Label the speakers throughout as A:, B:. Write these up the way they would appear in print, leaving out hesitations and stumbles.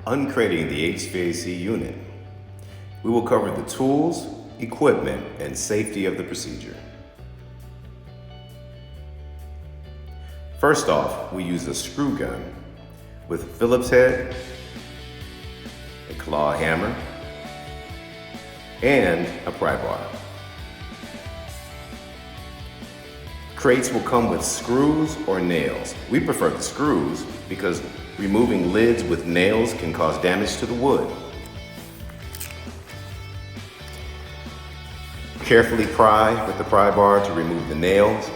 A: Uncrating the HVAC unit. We will cover the tools, equipment, and safety of the procedure. First off, we use a screw gun with a Phillips head, a claw hammer, and a pry bar. Crates will come with screws or nails. We prefer the screws because removing lids with nails can cause damage to the wood. Carefully pry with the pry bar to remove the nails.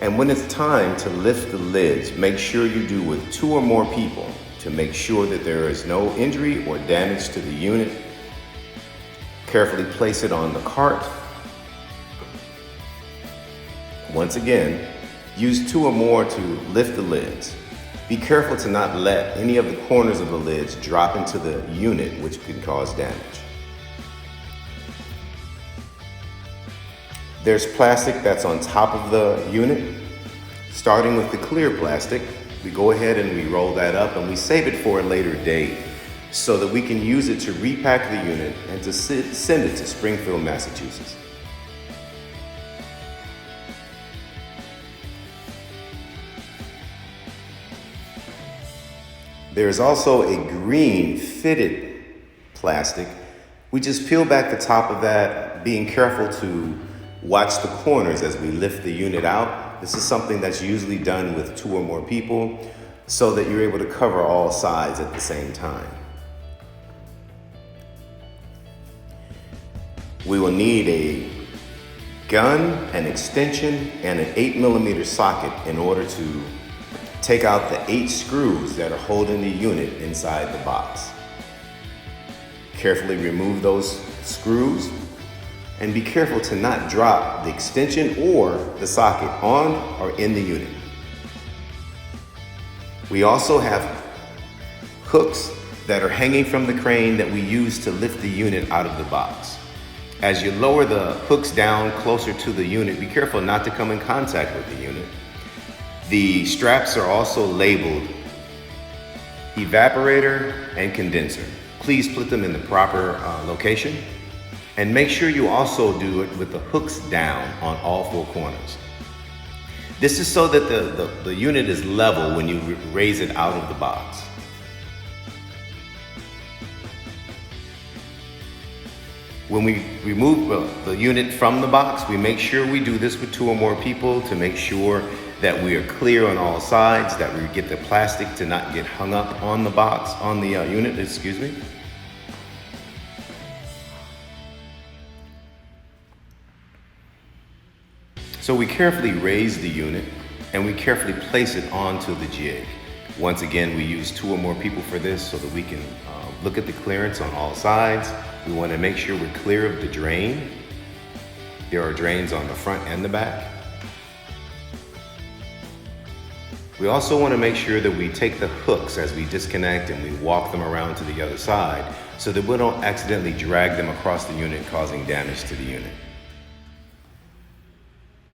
A: And when it's time to lift the lids, make sure you do with 2 or more people to make sure that there is no injury or damage to the unit. Carefully place it on the cart. Once again, use 2 or more to lift the lids. Be careful to not let any of the corners of the lids drop into the unit, which can cause damage. There's plastic that's on top of the unit. Starting with the clear plastic, we go ahead and we roll that up and we save it for a later date so that we can use it to repack the unit and to send it to Springfield, Massachusetts. There is also a green fitted plastic. We just peel back the top of that, being careful to watch the corners as we lift the unit out. This is something that's usually done with 2 or more people so that you're able to cover all sides at the same time. We will need a gun, an extension, and an 8mm socket in order to take out the 8 screws that are holding the unit inside the box. Carefully remove those screws and be careful to not drop the extension or the socket on or in the unit. We also have hooks that are hanging from the crane that we use to lift the unit out of the box. As you lower the hooks down closer to the unit, be careful not to come in contact with the unit. The straps are also labeled evaporator and condenser. Please put them in the proper location. And make sure you also do it with the hooks down on all 4 corners. This is so that the unit is level when you raise it out of the box. When we remove the unit from the box, we make sure we do this with 2 or more people to make sure that we are clear on all sides, that we get the plastic to not get hung up on the box, on the unit, excuse me. So we carefully raise the unit and we carefully place it onto the jig. Once again, we use 2 or more people for this so that we can look at the clearance on all sides. We want to make sure we're clear of the drain. There are drains on the front and the back. We also want to make sure that we take the hooks as we disconnect and we walk them around to the other side so that we don't accidentally drag them across the unit, causing damage to the unit.